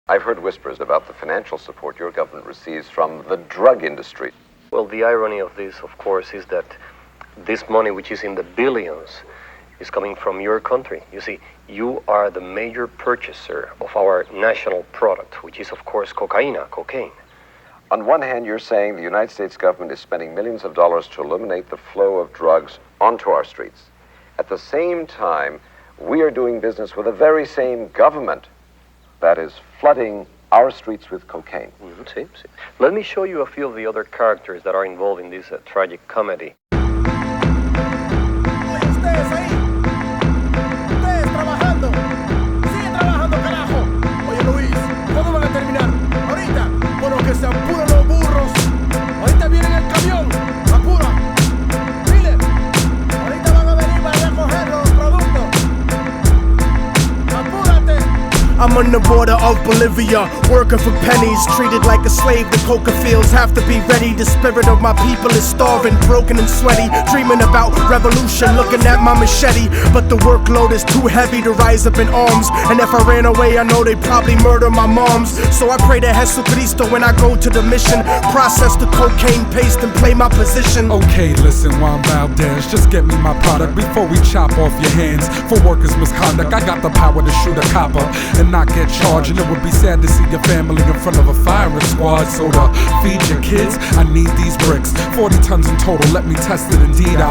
I've heard whispers about the financial support your government receives from the drug industry. Well, the irony of this, of course, is that this money, which is in the billions, is coming from your country. You see, you are the major purchaser of our national product, which is, of course, cocaine. On one hand, you're saying the United States government is spending millions of dollars to eliminate the flow of drugs onto our streets. At the same time, we are doing business with the very same government that is flooding our streets with cocaine. See. Let me show you a few of the other characters that are involved in this tragic comedy. I'm on the border of Bolivia, working for pennies, treated like a slave. The coca fields have to be ready. The spirit of my people is starving, broken and sweaty, dreaming about revolution, looking at my machete. But the workload is too heavy to rise up in arms, and if I ran away, I know they'd probably murder my moms. So I pray to Jesucristo when I go to the mission, process the cocaine paste and play my position. Okay, listen, Juan Valdez, just get me my product before we chop off your hands for workers' misconduct. I got the power to shoot a copper and not get charged, and it would be sad to see your family in front of a firing squad. So to feed your kids, I need these bricks, 40 tons in total, let me test it. Indeed,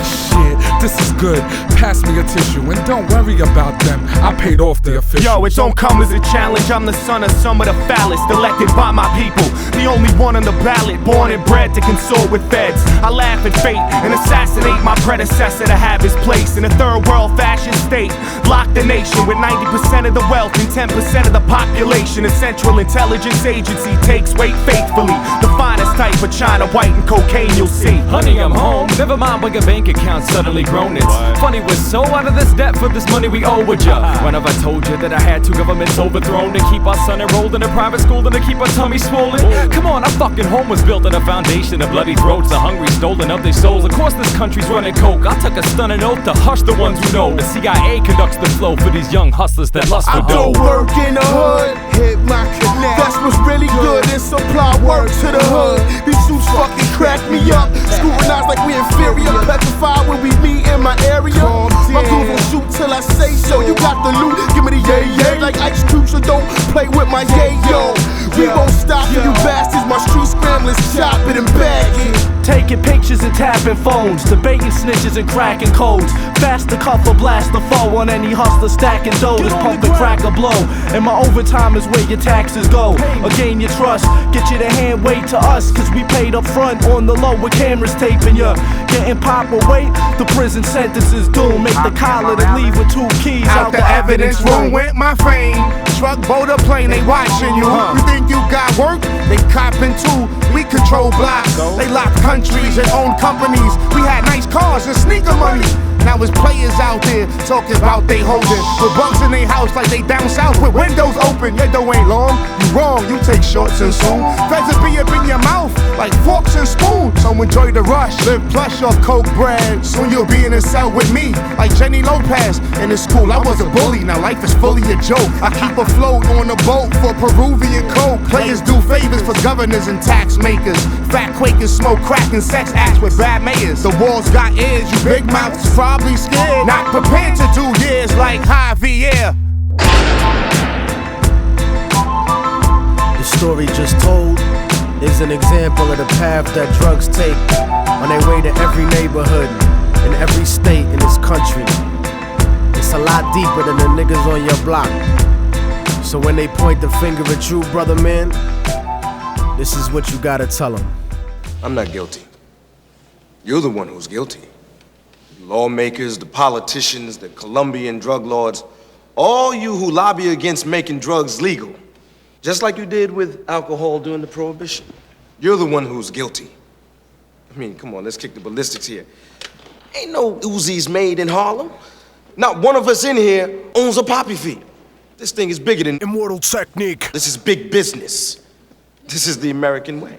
shit, this is good, pass me a tissue, and don't worry about them, I paid off the officials. Yo, it don't come as a challenge, I'm the son of some of the foulest, elected by my people, the only one on the ballot, born and bred to consort with feds. I laugh at fate and assassinate my predecessor to have his place in a third world fascist state. Lock the nation with 90% of the wealth and 10% of the population. A Central Intelligence Agency takes weight faithfully, the finest type of China white and cocaine you'll see. Honey, I'm home, never mind when your bank account suddenly grown. It's funny, we're so out of this debt for this money we owe with ya. When have I told you that I had two governments overthrown to keep our son enrolled in a private school and to keep our tummy swollen? Come on, our fucking home was built on a foundation of bloody throats, the hungry stolen of their souls. Of course this country's running coke, I took a stunning oath to hush the ones who know. The CIA conducts the flow for these young hustlers that lust for dough. I go work in the hood, hit my connect. That's what's really good, and supply work to the hood. These suits fucking crack me up, scrutinized like we inferior, petrified when we meet in my area. My dudes won't shoot till I say so. You got the loot, give me the yay like Ice Cube, so don't play with my yayo. We won't stop you bastards, my street scramblers, chop it and bag it. Taking pictures and tapping phones, debating snitches and cracking codes. Fast to cuff or blast the foe on any hustler stacking doughs. Pump the crack or blow, and my overtime is where your taxes go. Or gain your trust, get you to hand wait to us, cause we paid up front on the low with cameras taping ya. Getting pop or wait, the prison sentence is doomed. Make the collar to leave with 2 keys out the evidence room. Went my fame, truck, boat, or plane, they watching you. You think you got work? They copping too. We control blocks, they lock countries and own companies. We had nice cars and sneaker money. Now it's players out there talking about they holding with bugs in their house like they down south with windows open. Your dough ain't long, you wrong, you take shorts and soon. Feds will be up in your mouth like forks and spoons. So enjoy the rush, live plush off coke bread. Soon you'll be in a cell with me like Jenny Lopez. In the school I was a bully, now life is fully a joke. I keep afloat on a boat for Peruvian coke. Players do favors for governors and tax makers. Fat Quakers smoke crack and sex acts with bad mayors. The walls got ears, you big mouths probably scared, not prepared to do years like Javier. The story just told is an example of the path that drugs take on their way to every neighborhood in every state in this country. It's a lot deeper than the niggas on your block. So when they point the finger at you, brother man, this is what you gotta tell them. I'm not guilty. You're the one who's guilty. Lawmakers, the politicians, the Colombian drug lords, all you who lobby against making drugs legal, just like you did with alcohol during the Prohibition. You're the one who's guilty. I mean, come on, let's kick the ballistics here. Ain't no Uzis made in Harlem. Not one of us in here owns a poppy field. This thing is bigger than Immortal technique. This is big business. This is the American way.